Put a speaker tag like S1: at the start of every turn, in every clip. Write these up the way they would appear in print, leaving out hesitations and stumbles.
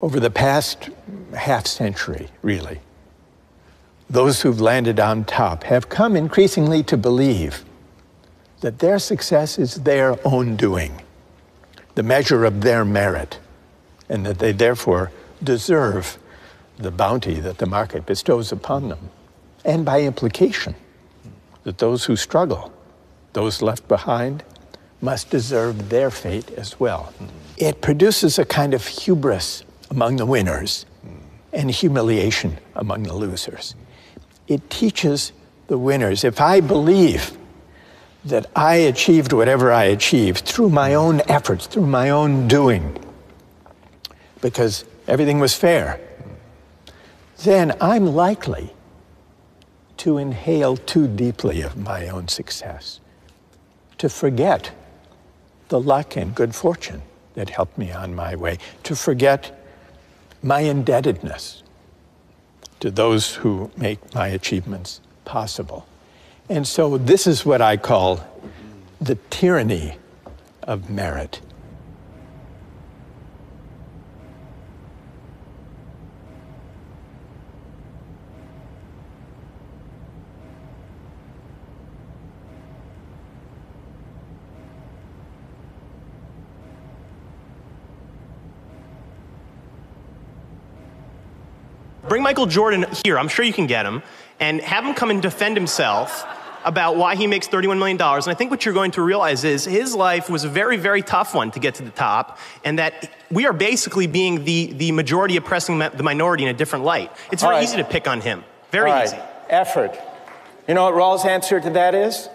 S1: Over the past half century, really, those who've landed on top have come increasingly to believe that their success is their own doing, the measure of their merit, and that they therefore deserve the bounty that the market bestows upon them. And by implication, that those who struggle, those left behind, must deserve their fate as well. It produces a kind of hubris among the winners and humiliation among the losers. It teaches the winners, if I believe that I achieved whatever I achieved through my own efforts, through my own doing, because everything was fair, then I'm likely to inhale too deeply of my own success, to forget the luck and good fortune that helped me on my way, to forget my indebtedness to those who make my achievements possible. And so this is what I call the tyranny of merit.
S2: Bring Michael Jordan here, I'm sure you can get him, and have him come and defend himself about why he makes $31 million. And I think what you're going to realize is his life was a very, very tough one to get to the top, and that we are basically being the majority oppressing the minority in a different light. It's very easy to pick on him. Very easy.
S1: Effort. You know what Rawls' answer to that is?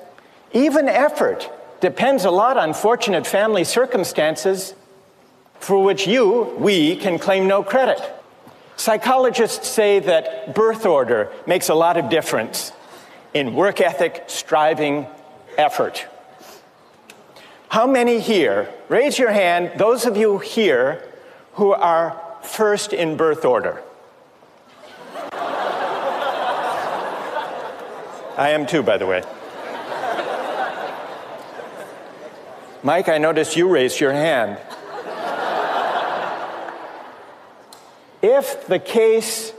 S1: Even effort depends a lot on fortunate family circumstances for which we can claim no credit. Psychologists say that birth order makes a lot of difference in work ethic, striving, effort. How many here, raise your hand, those of you here who are first in birth order? I am too, by the way. Mike, I noticed you raised your hand. If the case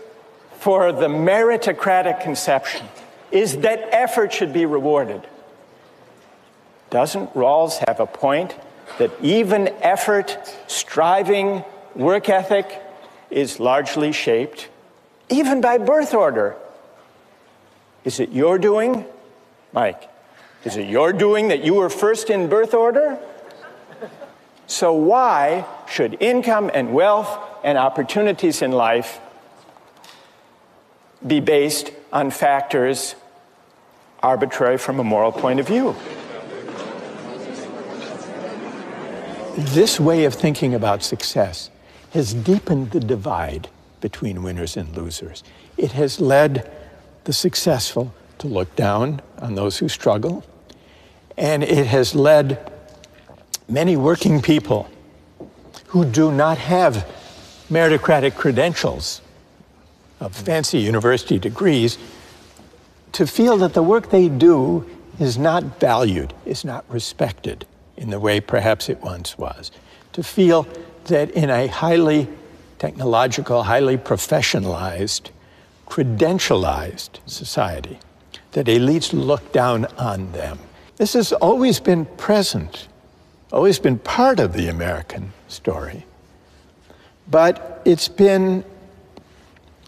S1: for the meritocratic conception is that effort should be rewarded, doesn't Rawls have a point that even effort, striving, work ethic is largely shaped, even by birth order? Is it your doing, Mike? Is it your doing that you were first in birth order? So why should income and wealth and opportunities in life be based on factors arbitrary from a moral point of view? This way of thinking about success has deepened the divide between winners and losers. It has led the successful to look down on those who struggle, and it has led many working people who do not have meritocratic credentials of fancy university degrees to feel that the work they do is not valued, is not respected in the way perhaps it once was. To feel that in a highly technological, highly professionalized, credentialized society, that elites look down on them. This has always been present, always been part of the American story. But it's been,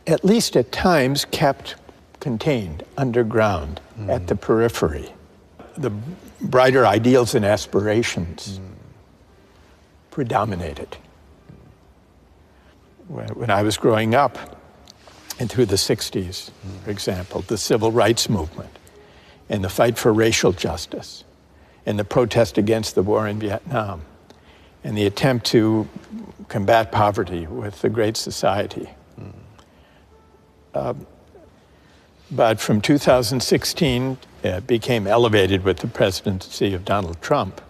S1: at least at times, kept contained underground at the periphery. The brighter ideals and aspirations predominated. When I was growing up, and through the 60s, for example, the civil rights movement, and the fight for racial justice, and the protest against the war in Vietnam, and the attempt to combat poverty with the Great Society. But from 2016, it became elevated with the presidency of Donald Trump.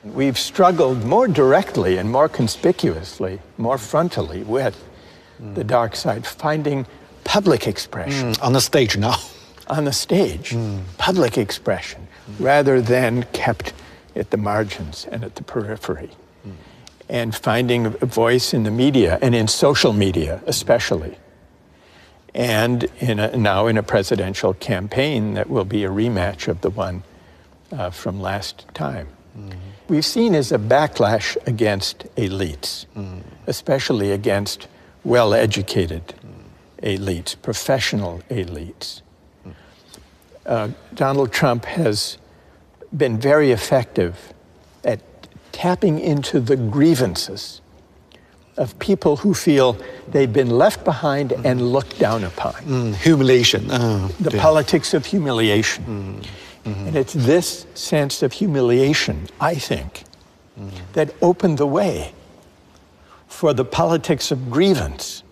S1: We've struggled more directly and more conspicuously, more frontally with the dark side, finding public expression.
S3: On the stage now.
S1: On the stage, public expression, rather than kept at the margins and at the periphery. and finding a voice in the media, and in social media especially. And now in a presidential campaign that will be a rematch of the one from last time. We've seen as a backlash against elites, especially against well-educated elites, professional elites. Donald Trump has been very effective at tapping into the grievances of people who feel they've been left behind and looked down upon.
S3: Humiliation.
S1: The politics of humiliation. And it's this sense of humiliation, I think, that opened the way for the politics of grievance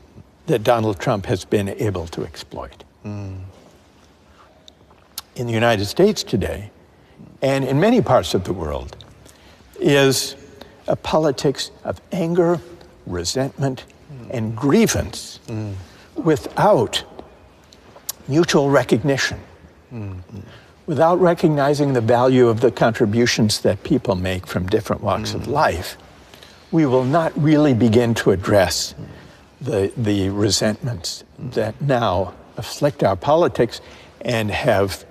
S1: that Donald Trump has been able to exploit. In the United States today, and in many parts of the world, is a politics of anger, resentment, and grievance without mutual recognition, without recognizing the value of the contributions that people make from different walks of life. We will not really begin to address the resentments that now afflict our politics and have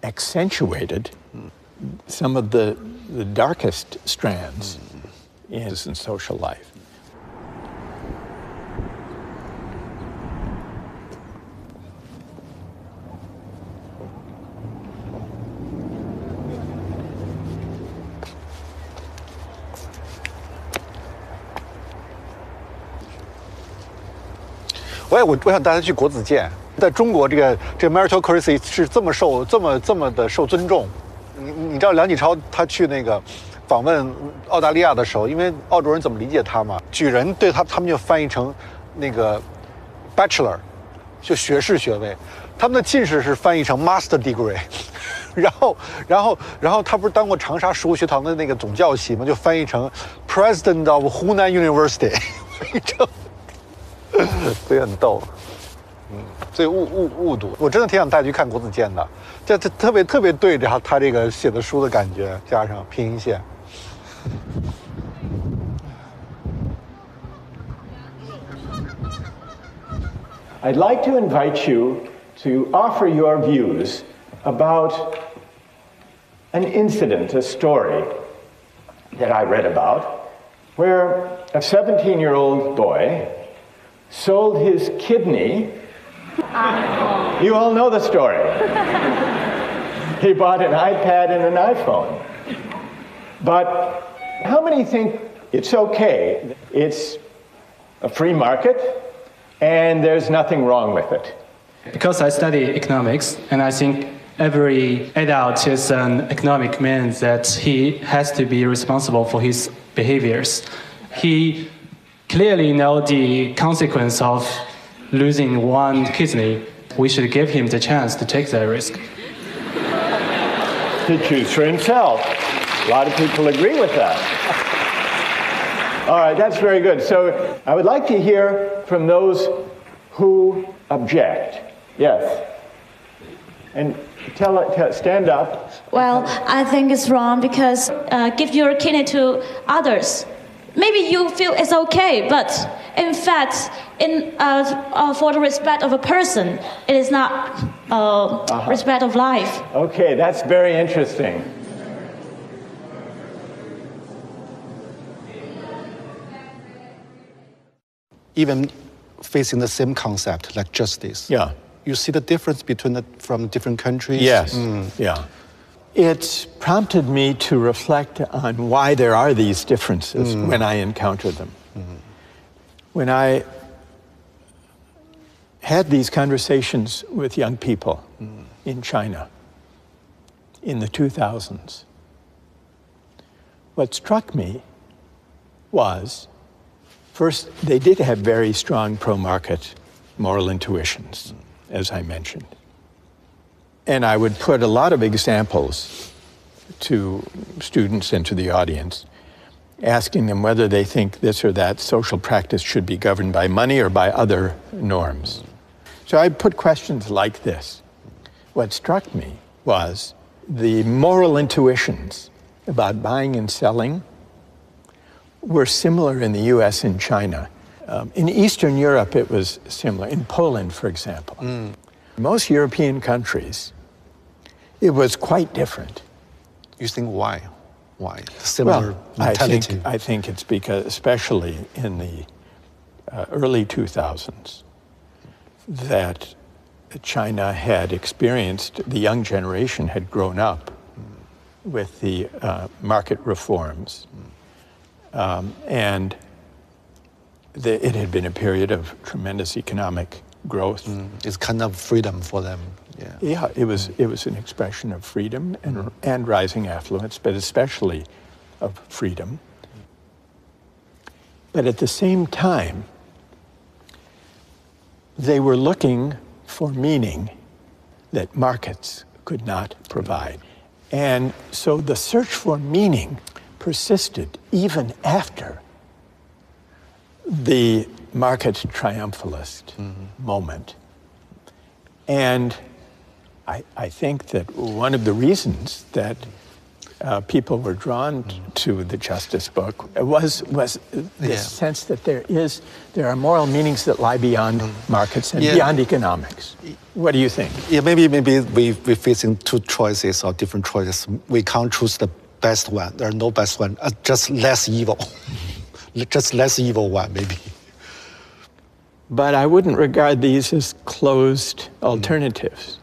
S1: accentuated some of the darkest strands in social life.
S3: 我想大家去国子监，在中国这个 meritocracy 是这么的受尊重。你知道梁启超他去那个访问澳大利亚的时候，因为澳洲人怎么理解他嘛？举人对他们就翻译成那个 bachelor， 就学士学位，他们的进士是翻译成 master degree。然后他不是当过长沙实物学堂的那个总教习嘛，就翻译成 president of Hunan University， 所以很逗。所以误读，我真的挺想带去看国子监的，这特别对着他这个写的书的感觉，加上拼音线。
S1: I'd like to invite you to offer your views about an incident, a story that I read about, where a 17-year-old boy sold his kidney. You all know the story. He bought an iPad and an iPhone. But how many think it's okay? It's a free market and there's nothing wrong with it?
S4: Because I study economics, and I think every adult is an economic man that he has to be responsible for his behaviors. He clearly knows the consequence of losing one kidney. We should give him the chance to take that risk.
S1: To choose for himself. A lot of people agree with that. All right, that's very good. So I would like to hear from those who object. Yes. And stand up.
S5: Well, I think it's wrong because give your kidney to others. Maybe you feel it's okay, but in fact, for the respect of a person, it is not respect of life.
S1: Okay, that's very interesting.
S3: Even facing the same concept like justice.
S1: Yeah.
S3: You see the difference from different countries?
S1: Yes, yeah. It's prompted me to reflect on why there are these differences when I encounter them. When I had these conversations with young people in China in the 2000s, what struck me was, first, they did have very strong pro-market moral intuitions, as I mentioned. And I would put a lot of examples to students and to the audience, asking them whether they think this or that social practice should be governed by money or by other norms. So I put questions like this. What struck me was the moral intuitions about buying and selling were similar in the US and China. In Eastern Europe, it was similar. In Poland, for example. Most European countries, it was quite different.
S3: You think why? Why? Similar mentality?
S1: I think it's because, especially in the early 2000s, that China had experienced, the young generation had grown up with the market reforms. And it had been a period of tremendous economic growth.
S3: It's kind of freedom for them.
S1: Yeah, it was an expression of freedom and rising affluence, but especially of freedom. But at the same time, they were looking for meaning that markets could not provide. And so the search for meaning persisted even after the market triumphalist moment. And I think that one of the reasons that people were drawn to the Justice book was this sense that there are moral meanings that lie beyond markets and beyond economics. What do you think?
S3: Yeah, maybe we're facing two choices or different choices. We can't choose the best one. There are no best one. Just less evil. Just less evil one, maybe.
S1: But I wouldn't regard these as closed alternatives.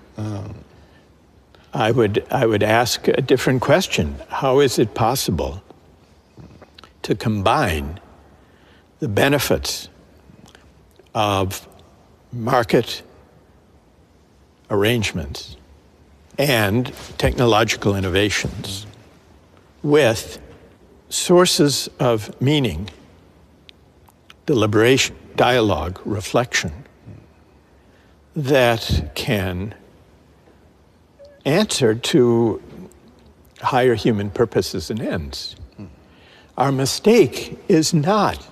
S1: I would ask a different question. How is it possible to combine the benefits of market arrangements and technological innovations with sources of meaning, deliberation, dialogue, reflection that can answer to higher human purposes and ends? Our mistake is not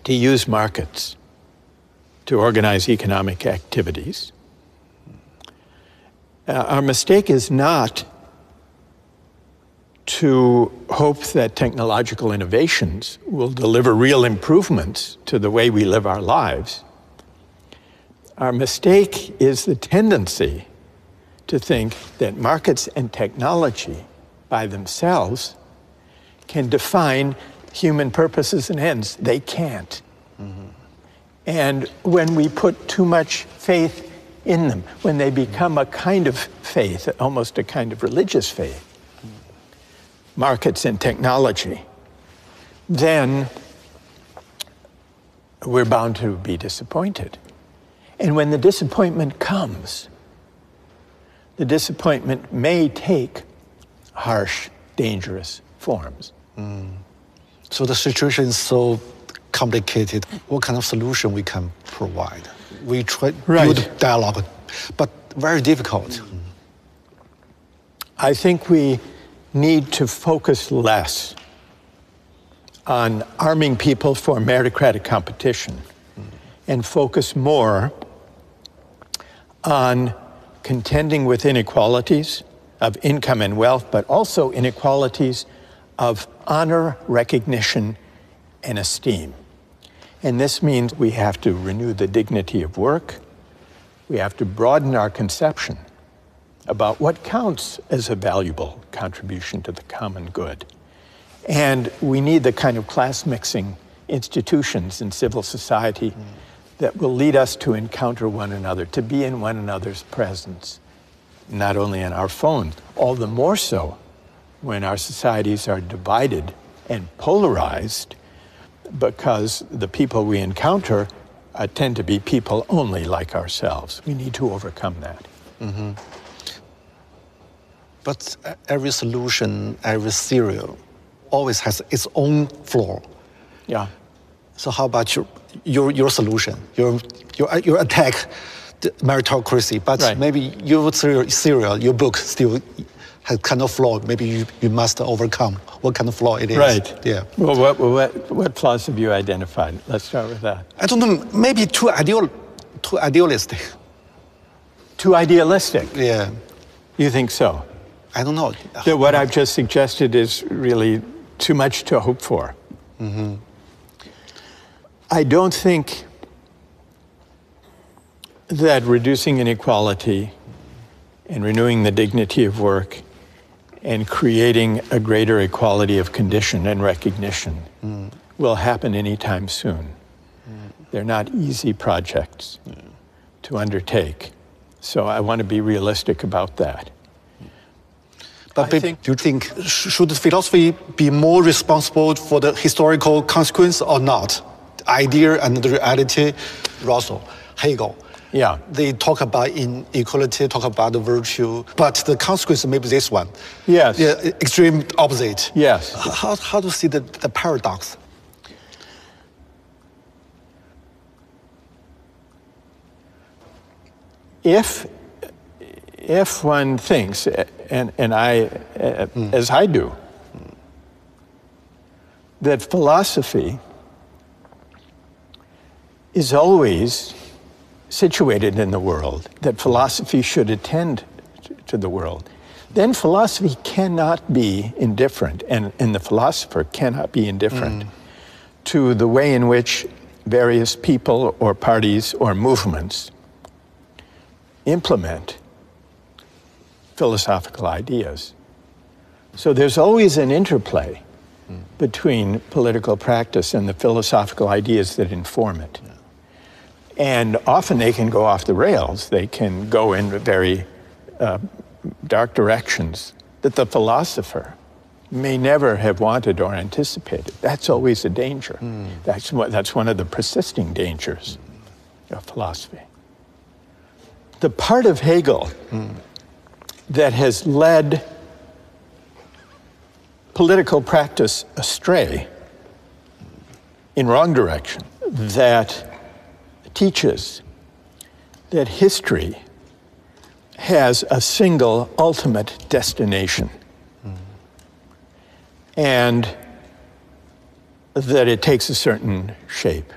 S1: to use markets to organize economic activities. Our mistake is not to hope that technological innovations will deliver real improvements to the way we live our lives. Our mistake is the tendency to think that markets and technology by themselves can define human purposes and ends. They can't. And when we put too much faith in them, when they become a kind of faith, almost a kind of religious faith, markets and technology, then we're bound to be disappointed. And when the disappointment comes, the disappointment may take harsh, dangerous forms.
S3: So the situation is so complicated. What kind of solution we can provide? We try to build dialogue, but very difficult.
S1: I think we need to focus less on arming people for meritocratic competition and focus more on contending with inequalities of income and wealth, but also inequalities of honor, recognition, and esteem. And this means we have to renew the dignity of work. We have to broaden our conception about what counts as a valuable contribution to the common good. And we need the kind of class-mixing institutions in civil society that will lead us to encounter one another, to be in one another's presence, not only on our phones, all the more so when our societies are divided and polarized, because the people we encounter tend to be people only like ourselves. We need to overcome that.
S3: But every solution, every theory always has its own flaw.
S1: Yeah.
S3: So how about your solution? Your attack the meritocracy, but maybe your theory, your book still has kind of flaw. Maybe you must overcome what kind of flaw it is.
S1: Right.
S3: Yeah.
S1: Well, what flaws have you identified? Let's start with that.
S3: I don't know. Maybe too idealistic.
S1: Too idealistic?
S3: Yeah.
S1: You think so?
S3: I don't know.
S1: That what I've just suggested is really too much to hope for. I don't think that reducing inequality and renewing the dignity of work and creating a greater equality of condition and recognition will happen anytime soon. They're not easy projects to undertake. So I want to be realistic about that.
S3: But do you think, should philosophy be more responsible for the historical consequence or not? The idea and the reality, Russell, Hegel.
S1: Yeah.
S3: They talk about inequality, talk about the virtue, but the consequence may be this one.
S1: Yes.
S3: Yeah, extreme opposite.
S1: Yes.
S3: How to see the paradox?
S1: If one thinks, and I, as I do, that philosophy is always situated in the world, that philosophy should attend to the world, then philosophy cannot be indifferent, and the philosopher cannot be indifferent to the way in which various people or parties or movements implement philosophical ideas. So there's always an interplay between political practice and the philosophical ideas that inform it. And often they can go off the rails. They can go in very dark directions that the philosopher may never have wanted or anticipated. That's always a danger. That's one of the persisting dangers of philosophy. The part of Hegel that has led political practice astray in wrong direction, that teaches that history has a single ultimate destination, and that it takes a certain shape,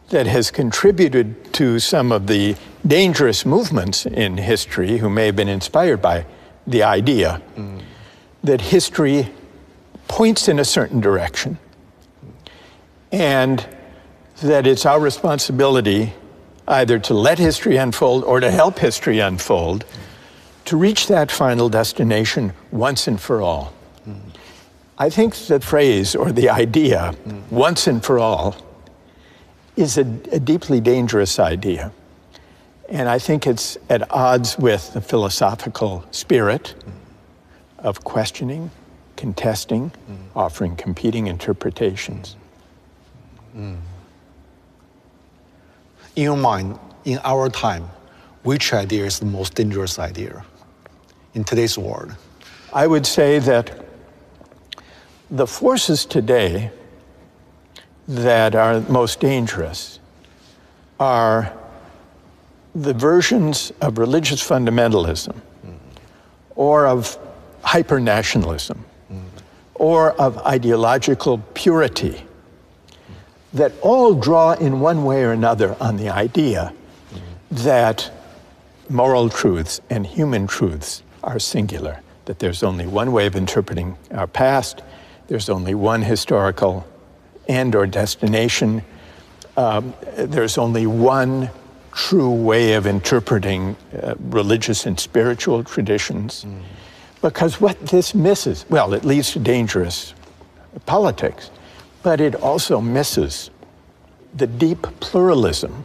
S1: that has contributed to some of the dangerous movements in history who may have been inspired by the idea that history points in a certain direction, and that it's our responsibility either to let history unfold or to help history unfold to reach that final destination once and for all. I think the phrase or the idea, once and for all, is a deeply dangerous idea. And I think it's at odds with the philosophical spirit of questioning, contesting, offering competing interpretations.
S3: In your mind, in our time, which idea is the most dangerous idea in today's world?
S1: I would say that the forces today that are most dangerous are the versions of religious fundamentalism or of hyper-nationalism or of ideological purity that all draw in one way or another on the idea that moral truths and human truths are singular, that there's only one way of interpreting our past, there's only one historical end or destination, there's only one true way of interpreting religious and spiritual traditions. Because what this misses, well, it leads to dangerous politics, but it also misses the deep pluralism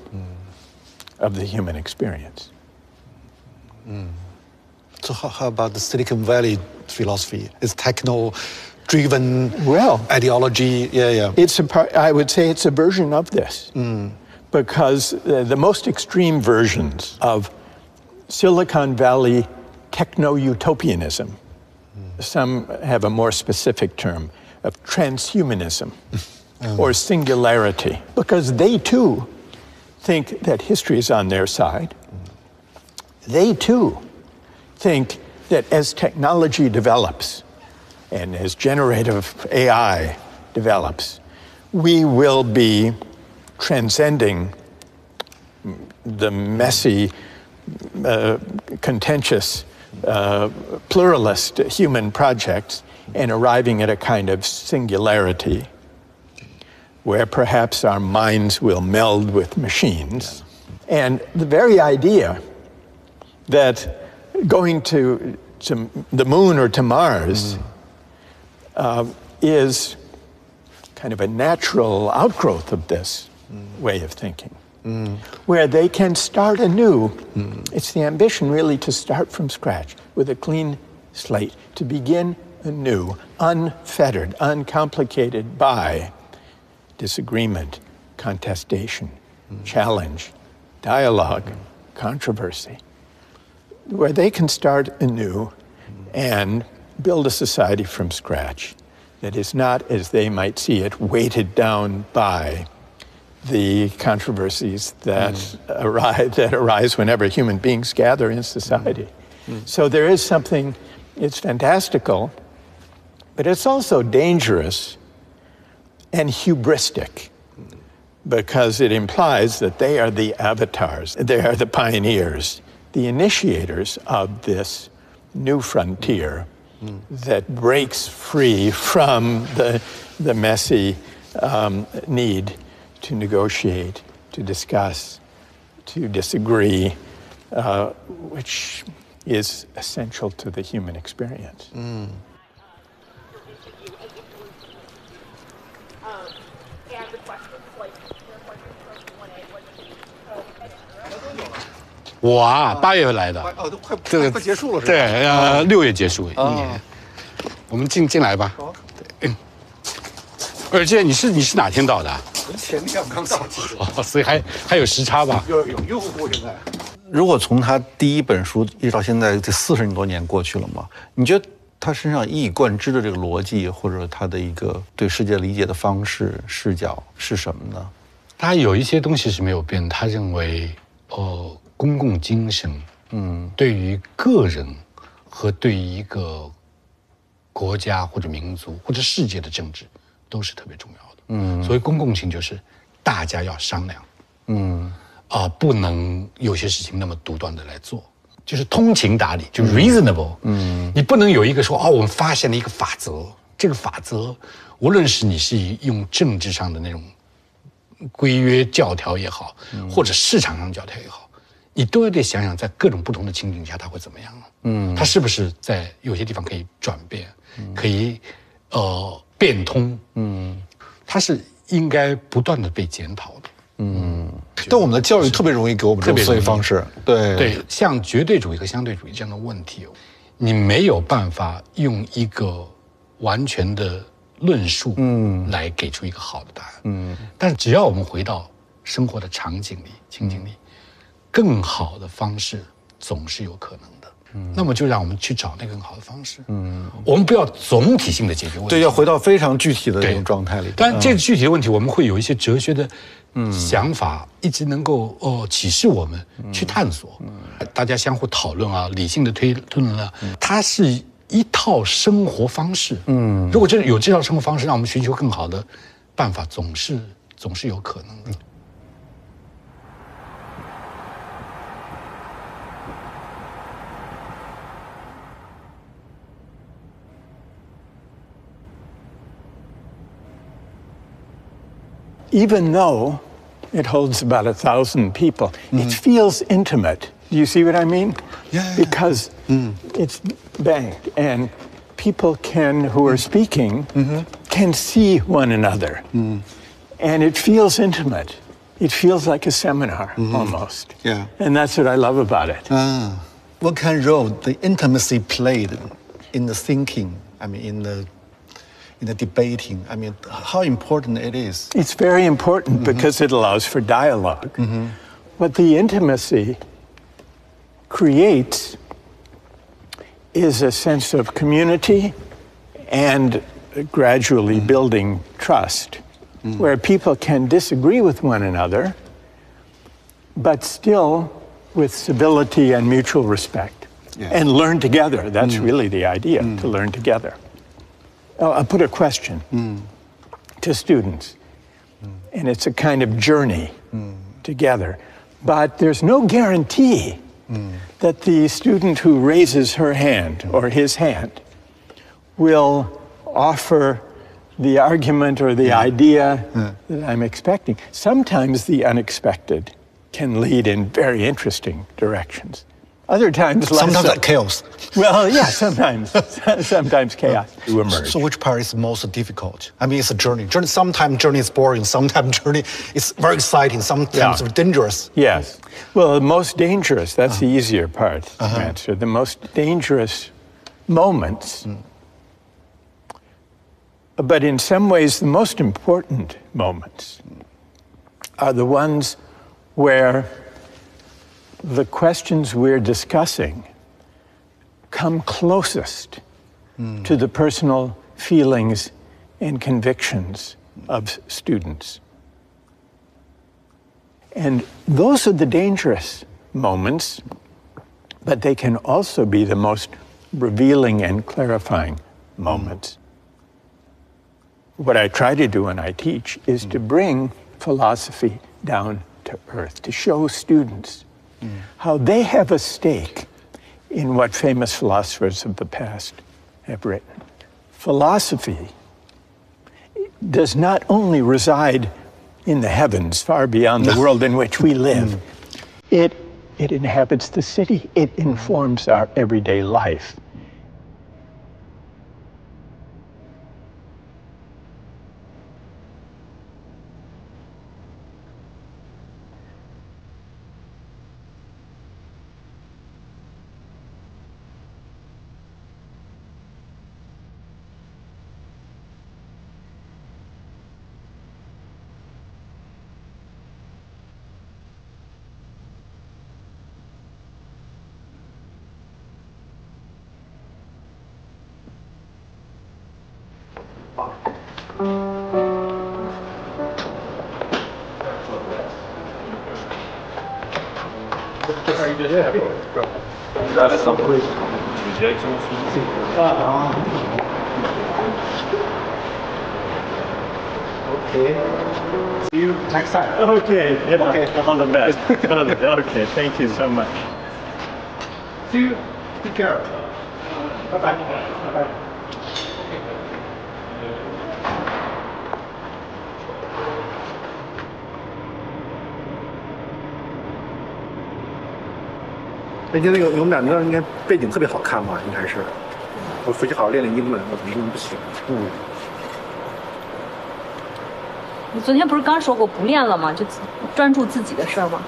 S1: of the human experience.
S3: So how about the Silicon Valley philosophy? It's techno-driven ideology.
S1: It's I would say it's a version of this. Because the most extreme versions of Silicon Valley techno-utopianism, some have a more specific term of transhumanism or singularity, because they too think that history is on their side. They too think that as technology develops and as generative AI develops, we will be transcending the messy, contentious, pluralist human projects and arriving at a kind of singularity. where perhaps our minds will meld with machines. And the very idea that going to the moon or to Mars is kind of a natural outgrowth of this way of thinking, where they can start anew. It's the ambition really to start from scratch with a clean slate, to begin anew, unfettered, uncomplicated by disagreement, contestation, challenge, dialogue, controversy, where they can start anew and build a society from scratch that is not, as they might see it, weighted down by the controversies that arise whenever human beings gather in society. So there is something, it's fantastical, but it's also dangerous and hubristic, because it implies that they are the avatars, they are the pioneers, the initiators of this new frontier that breaks free from the messy need to negotiate, to discuss, to disagree, which is essential to the human experience.
S6: 我啊，8月来的。
S3: 哦，都快
S6: 这个
S3: 快结束了是吧？
S6: 对，6月结束1年。我们进来吧。对。而且你是哪天到的？
S3: 前天刚到。
S6: 哦，所以还有时差吧？
S3: 有用户现在。如果从他第一本书一直到现在，这40多年过去了嘛，你觉得他身上一以贯之的这个逻辑，或者他的一个对世界理解的方式、视角是什么呢？
S6: 他有一些东西是没有变，他认为公共精神，对于个人和对于一个国家或者民族或者世界的政治都是特别重要的。所以公共性就是大家要商量，不能有些事情那么独断的来做，就是通情达理，就 reasonable。你不能有一个说我们发现了一个法则，这个法则无论是你是用政治上的那种规约教条也好，或者市场上教条也好，你都要得想想，在各种不同的情景下，它会怎么样？它是不是在有些地方可以转变，可以变通？它是应该不断的被检讨的。
S3: 但我们的教育特别容易给我们这种思维方式。
S6: 对，像绝对主义和相对主义这样的问题，你没有办法用一个完全的论述来给出一个好的答案。但是只要我们回到生活的场景里、情景里，更好的方式总是有可能的。那么就让我们去找那个更好的方式。我们不要总体性的解决问题，
S3: 对，要回到非常具体的那种状态里。
S6: 当然，这个具体的问题，我们会有一些哲学的想法，一直能够启示我们去探索。大家相互讨论啊，理性的推论啊，它是一套生活方式。如果真的有这套生活方式，让我们寻求更好的办法，总是有可能的。
S1: Even though it holds about 1,000 people, it feels intimate. Do you see what I mean?
S3: Yeah.
S1: Because it's banked, and people who are speaking can see one another. And it feels intimate. It feels like a seminar almost.
S3: Yeah.
S1: And that's what I love about it.
S3: What kind of role the intimacy played in the thinking? I mean, in the debating, I mean, how important it is.
S1: It's very important because it allows for dialogue. What the intimacy creates is a sense of community and gradually building trust, where people can disagree with one another, but still with civility and mutual respect, and learn together. That's really the idea, to learn together. I'll put a question to students, and it's a kind of journey together. But there's no guarantee that the student who raises her hand or his hand will offer the argument or the idea that I'm expecting. Sometimes the unexpected can lead in very interesting directions. Other times, less
S3: Sometimes
S1: so.
S3: like chaos.
S1: Well, yeah, sometimes chaos to emerge.
S3: So which part is most difficult? I mean, it's a journey. Sometimes journey is boring. Sometimes journey is very exciting. Sometimes dangerous.
S1: Yes. Well, the most dangerous, that's the easier part to answer. The most dangerous moments, but in some ways the most important moments, are the ones where the questions we're discussing come closest to the personal feelings and convictions of students. And those are the dangerous moments, but they can also be the most revealing and clarifying moments. What I try to do when I teach is to bring philosophy down to earth, to show students how they have a stake in what famous philosophers of the past have written. Philosophy does not only reside in the heavens, far beyond the world in which we live. It inhabits the city. It informs our everyday life.
S3: Okay. See you next time.
S1: Okay,
S3: Okay.
S1: all the best. Okay, thank you so much.
S3: See you. Take care. Bye bye. Bye bye. 人家那个我们俩那应该背景特别好看嘛，应该是。我回去好好练练英文，我英文不行。
S7: 你昨天不是刚说过不练了吗？就专注自己的事儿吗？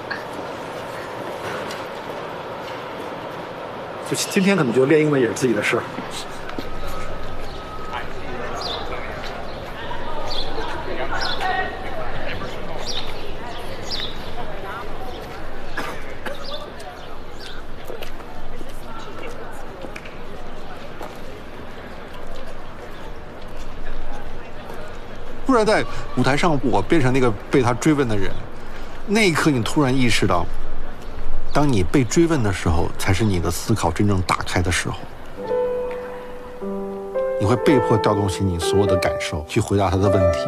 S3: 就今天可能就练英文也是自己的事。突然在舞台上，我变成那个被他追问的人，那一刻你突然意识到，当你被追问的时候，才是你的思考真正打开的时候。你会被迫调动起你所有的感受去回答他的问题，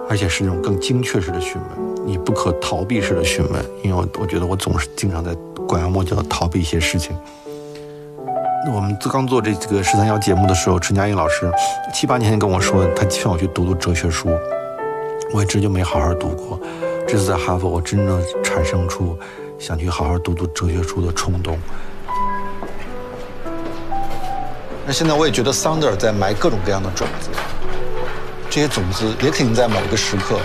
S3: 而且是那种更精确式的询问，你不可逃避式的询问。因为我觉得我总是经常在拐弯抹角地逃避一些事情。我们刚做这个13-1节目的时候，陈嘉映老师7、8年前跟我说，他希望我去读哲学书，我一直就没好好读过。这次在哈佛，我真正产生出想去好好读哲学书的冲动。那现在我也觉得桑德尔在埋各种各样的种子，这些种子也肯定在某一个时刻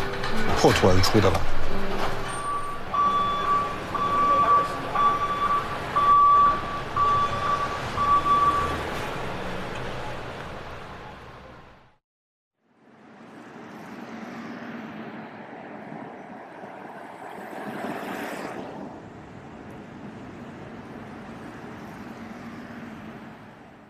S3: 破土而出的了。